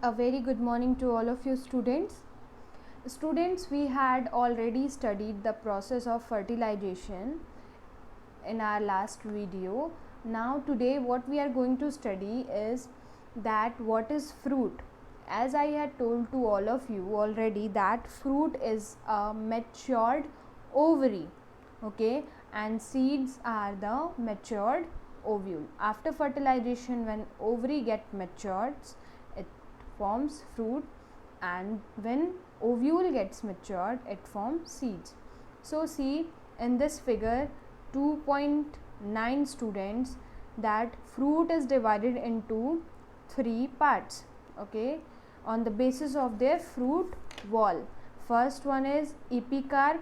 A very good morning to all of you students. Students, we had already studied the process of fertilization in our last video. Now today what we are going to study is that what is fruit. As I had told to all of you already that fruit is a matured ovary, okay, and seeds are the matured ovule. After fertilization, when ovary get matures, it forms fruit, and when ovule gets matured, it forms seeds. So see in this figure 2.9 students, that fruit is divided into three parts, okay, on the basis of their fruit wall. First one is epicarp,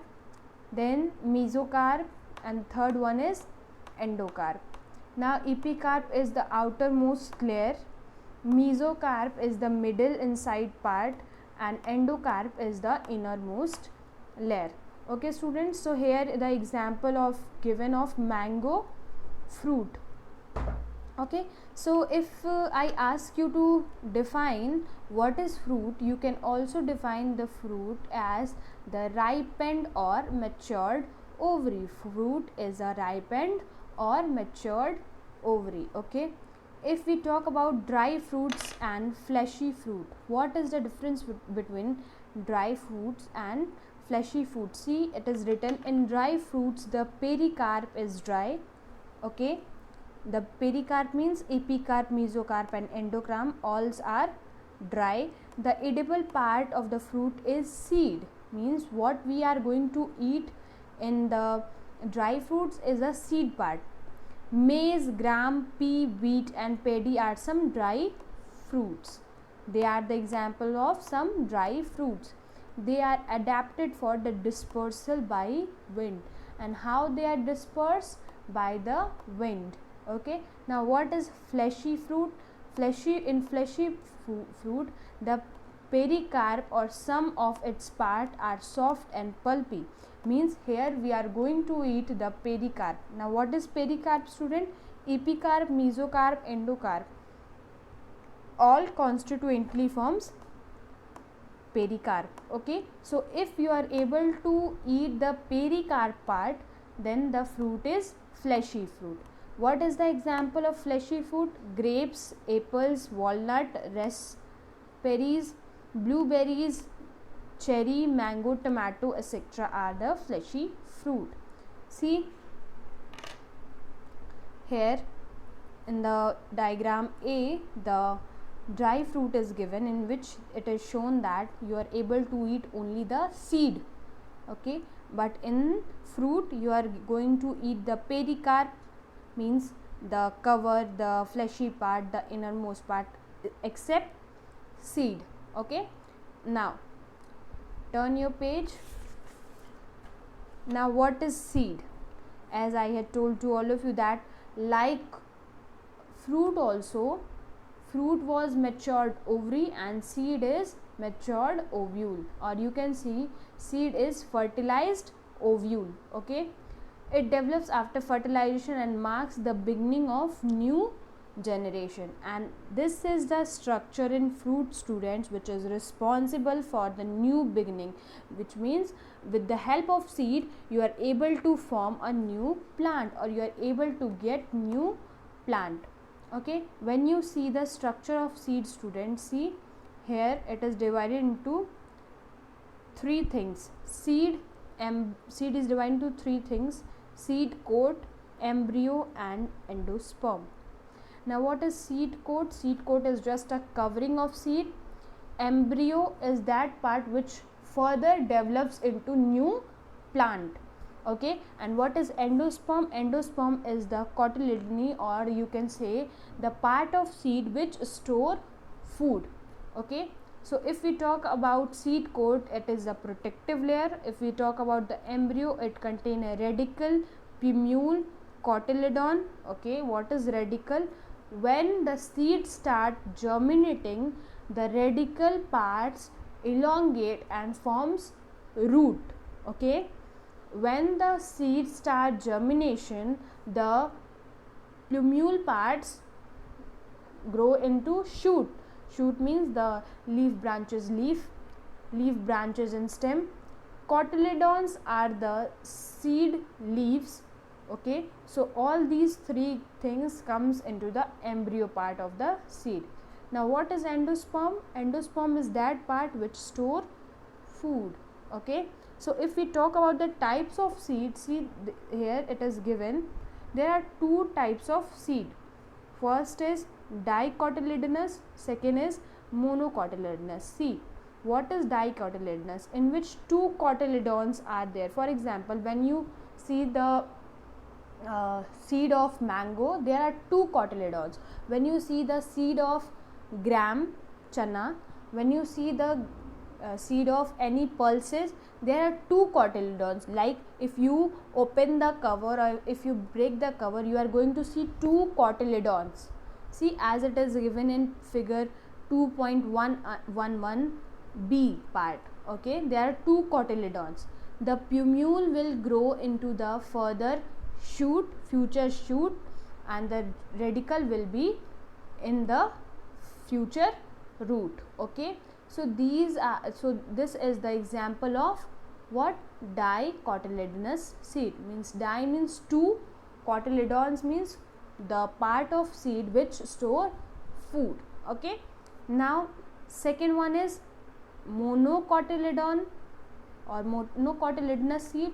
then mesocarp, and third one is endocarp. Now epicarp is the outermost layer, mesocarp is the middle inside part, and endocarp is the innermost layer. Okay students, so here the example of given of mango fruit. Okay, so if I ask you to define what is fruit, you can also define the fruit as the ripened or matured ovary. Fruit is a ripened or matured ovary. Okay, if we talk about dry fruits and fleshy fruit, what is the difference between dry fruits and fleshy fruit? See, it is written in dry fruits the pericarp is dry. Okay, the pericarp means epicarp, mesocarp, and endocarp all are dry. The edible part of the fruit is seed, means what we are going to eat in the dry fruits is a seed part. Maize, gram, pea, wheat, and paddy are some dry fruits. They are the example of some dry fruits. They are adapted for the dispersal by wind. And how they are dispersed? By the wind. Okay, now what is fleshy fruit? In fleshy fruit, the pericarp or some of its part are soft and pulpy, means here we are going to eat the pericarp. Now what is pericarp student? Epicarp, mesocarp, endocarp all constituently forms pericarp. Okay, so if you are able to eat the pericarp part, then the fruit is fleshy fruit. What is the example of fleshy fruit? Grapes, apples, walnut, raspberries, blueberries, cherry, mango, tomato, etc. are the fleshy fruit. See here in the diagram A, the dry fruit is given, in which it is shown that you are able to eat only the seed. Okay, but in fruit you are going to eat the pericarp, means the cover, the fleshy part, the innermost part, except seed. Okay, now turn your page. Now what is seed? As I had told to all of you that like fruit also, fruit was matured ovary and seed is matured ovule, or you can see seed is fertilized ovule. Okay, it develops after fertilization and marks the beginning of new generation, and this is the structure in fruit students which is responsible for the new beginning, which means with the help of seed you are able to form a new plant, or you are able to get new plant. Okay, when you see the structure of seed students, see here it is divided into three things. Seed is divided into three things: seed coat, embryo, and endosperm. Now what is seed coat? Seed coat is just a covering of seed. Embryo is that part which further develops into new plant. Okay, and what is endosperm? Endosperm is the cotyledony, or you can say the part of seed which store food. Okay, so if we talk about seed coat, it is a protective layer. If we talk about the embryo, it contains a radicle, plumule, cotyledon. Okay, what is radicle? When the seeds start germinating, the radical parts elongate and forms root. Okay, when the seeds start germination, the plumule parts grow into shoot. shoot means the leaf branches, leaf branches and stem. Cotyledons are the seed leaves. Okay, so all these three things comes into the embryo part of the seed. Now what is endosperm? Endosperm is that part which store food. Okay, so if we talk about the types of seed, see here it is given, there are two types of seed. First is dicotyledonous, second is monocotyledonous. See, what is dicotyledonous? In which two cotyledons are there. For example, when you see the seed of mango, there are two cotyledons. When you see the seed of gram, chana, when you see the seed of any pulses, there are two cotyledons. Like if you open the cover or if you break the cover, you are going to see two cotyledons. See, as it is given in figure 2.111b part. Okay, there are two cotyledons. The plumule will grow into the further shoot, future shoot, and the radicle will be in the future root. Okay, so these are, so this is the example of what? Dicotyledonous seed. Means di means two, cotyledons means the part of seed which store food. Okay, now second one is monocotyledon or monocotyledonous seed.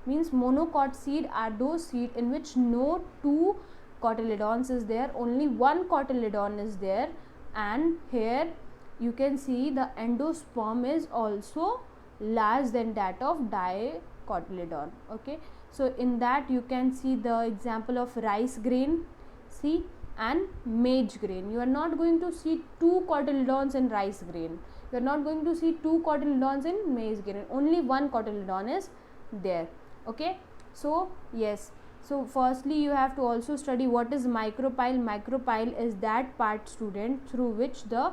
Means monocot seed are those seed in which no two cotyledons is there, only one cotyledon is there. And here you can see the endosperm is also larger than that of dicotyledon. Okay, so in that you can see the example of rice grain, see, and maize grain. You are not going to see two cotyledons in rice grain, you are not going to see two cotyledons in maize grain, only one cotyledon is there. Okay, so yes, so firstly you have to also study what is micropyle. Micropyle is that part, student, through which the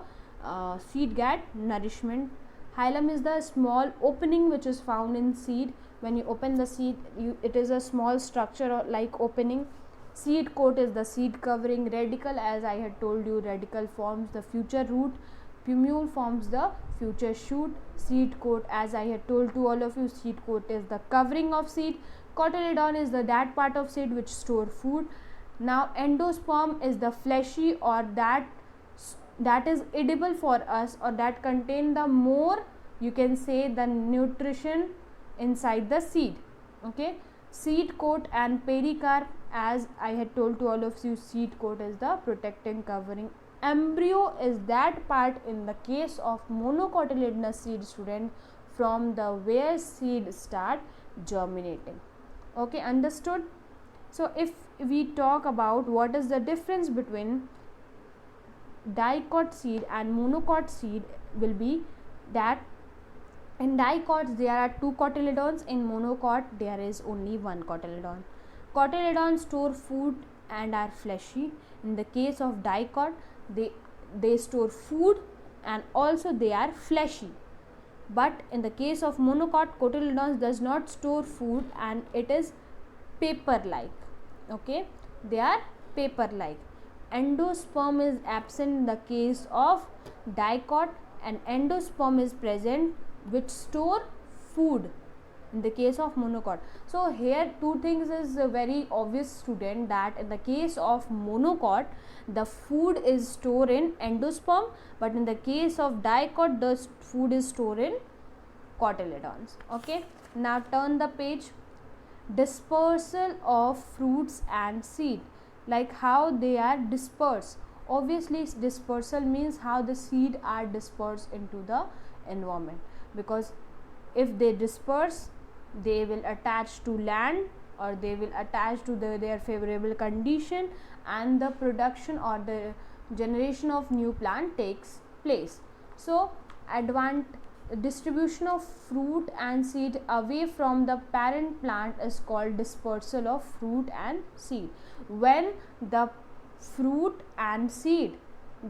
seed get nourishment. Hilum is the small opening which is found in seed. When you open the seed, it is a small structure or like opening. Seed coat is the seed covering. Radicle, as I had told you, radicle forms the future root. Plumule forms the future shoot. Seed coat, as I had told to all of you, seed coat is the covering of seed. Cotyledon is that part of seed which store food. Now endosperm is the fleshy or that is edible for us, or that contain the more, you can say, the nutrition inside the seed. Okay, seed coat and pericarp, as I had told to all of you, seed coat is the protecting covering. Embryo is that part in the case of monocotyledonous seed, student, from the where seed start germinating. Okay, understood? So if we talk about what is the difference between dicot seed and monocot seed, will be that in dicots there are two cotyledons, in monocot there is only one cotyledon. Cotyledons store food and are fleshy. In the case of dicot, they store food and also they are fleshy. But in the case of monocot, cotyledons does not store food and it is paper like. Okay, they are paper like. Endosperm is absent in the case of dicot, and endosperm is present which store food in the case of monocot. So here two things is very obvious, student, that in the case of monocot the food is stored in endosperm, but in the case of dicot the food is stored in cotyledons. Okay, now turn the page. Dispersal of fruits and seed, like how they are dispersed. Obviously dispersal means how the seed are dispersed into the environment, because if they disperse, they will attach to land or they will attach to their favorable condition, and the production or the generation of new plant takes place. So distribution of fruit and seed away from the parent plant is called dispersal of fruit and seed. When the fruit and seed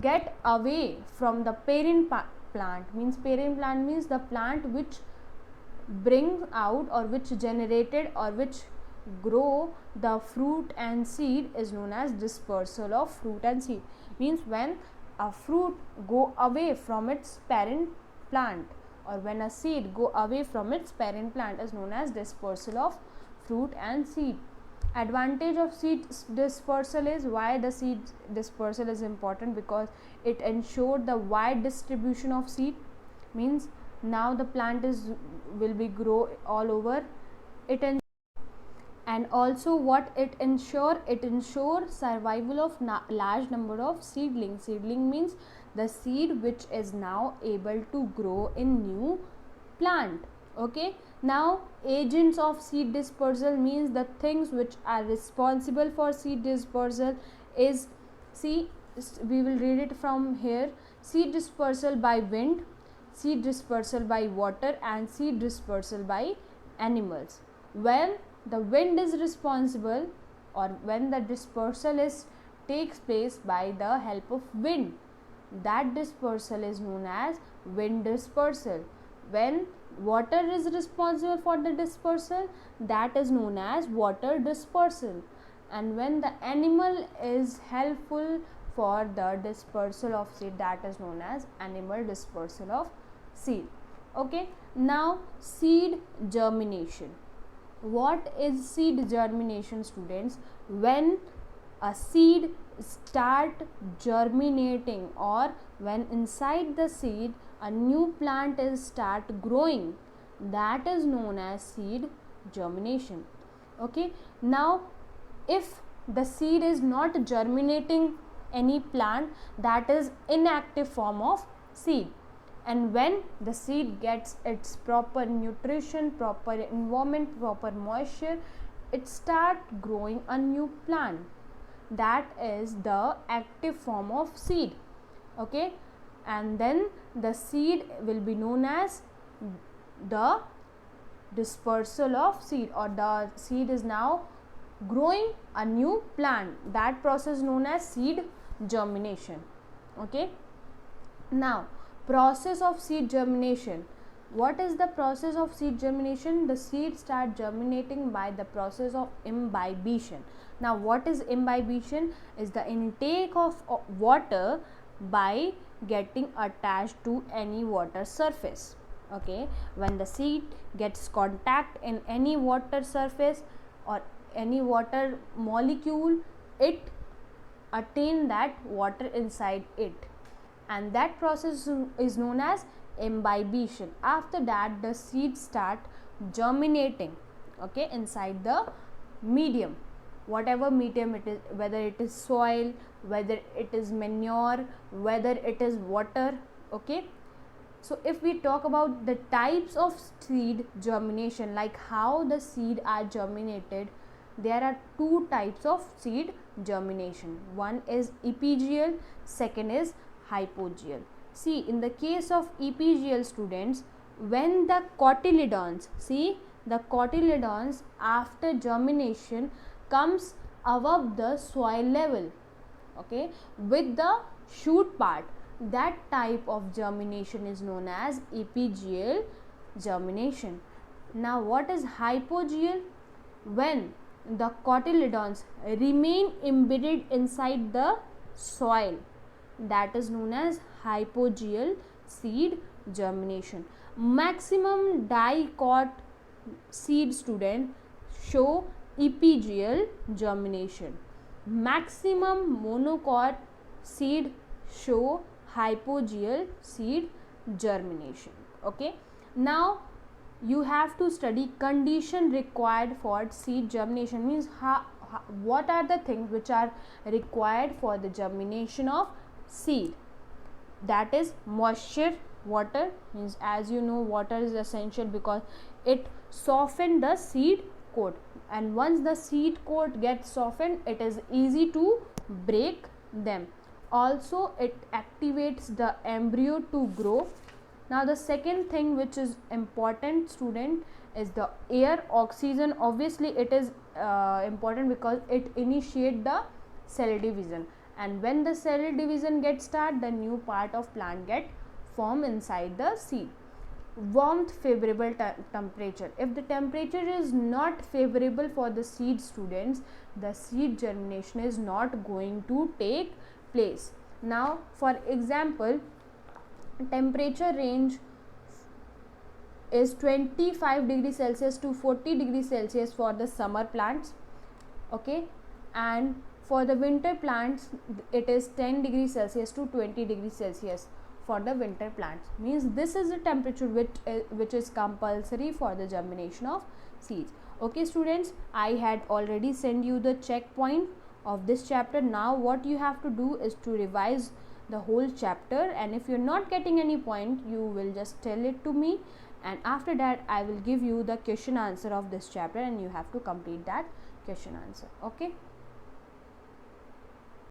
get away from the parent plant, means parent plant means the plant which brings out or which generated or which grow the fruit and seed, is known as dispersal of fruit and seed. Means when a fruit go away from its parent plant, or when a seed go away from its parent plant, is known as dispersal of fruit and seed. Advantage of seed dispersal is, why the seed dispersal is important, because it ensures the wide distribution of seed, means now the plant will be grow all over it. And also what it ensures survival of large number of seedlings. Seedling means the seed which is now able to grow in new plant. Okay, now agents of seed dispersal means the things which are responsible for seed dispersal is, see, we will read it from here: seed dispersal by wind, seed dispersal by water, and seed dispersal by animals. When the wind is responsible, or when the dispersal takes place by the help of wind, that dispersal is known as wind dispersal. When water is responsible for the dispersal, that is known as water dispersal. And when the animal is helpful for the dispersal of seed, that is known as animal dispersal of seed. Okay, now seed germination. What is seed germination, students? When a seed start germinating, or when inside the seed a new plant is start growing, that is known as seed germination. Okay, now if the seed is not germinating any plant, that is inactive form of seed. And when the seed gets its proper nutrition, proper environment, proper moisture, it start growing a new plant. That is the active form of seed. Okay, and then the seed will be known as the dispersal of seed, or the seed is now growing a new plant. That process known as seed germination. Okay, now process of seed germination. What is the process of seed germination? The seed start germinating by the process of imbibition. Now what is imbibition? Is the intake of water by getting attached to any water surface. Okay, when the seed gets contact in any water surface or any water molecule, it attain that water inside it, and that process is known as imbibition. After that the seed start germinating, okay, inside the medium, whatever medium it is, whether it is soil, whether it is manure, whether it is water. Okay, so if we talk about the types of seed germination, like how the seed are germinated, there are two types of seed germination. One is epigeal, second is hypogeal. See, in the case of epigeal, students, when the cotyledons, see, the cotyledons after germination comes above the soil level, okay, with the shoot part, that type of germination is known as epigeal germination. Now what is hypogeal? When the cotyledons remain embedded inside the soil, that is known as hypogeal seed germination. Maximum dicot seed, student, show epigeal germination. Maximum monocot seed show hypogeal seed germination. Okay, now you have to study condition required for seed germination, means what are the things which are required for the germination of seed. That is moisture, water, means as you know water is essential because it softens the seed coat, and once the seed coat gets softened, it is easy to break them. Also it activates the embryo to grow. Now the second thing which is important, student, is the air, oxygen. Obviously it is important because it initiates the cell division, and when the cell division gets start, the new part of plant get formed inside the seed. Warmth, favorable temperature. If the temperature is not favorable for the seed, students, the seed germination is not going to take place. Now for example, temperature range is 25 degrees Celsius to 40 degrees Celsius for the summer plants, okay, and for the winter plants it is 10 degrees Celsius to 20 degrees Celsius for the winter plants. Means this is the temperature which is compulsory for the germination of seeds. Okay students, I had already sent you the checkpoint of this chapter. Now what you have to do is to revise the whole chapter, and if you're not getting any point, you will just tell it to me, and after that I will give you the question answer of this chapter and you have to complete that question answer. Okay.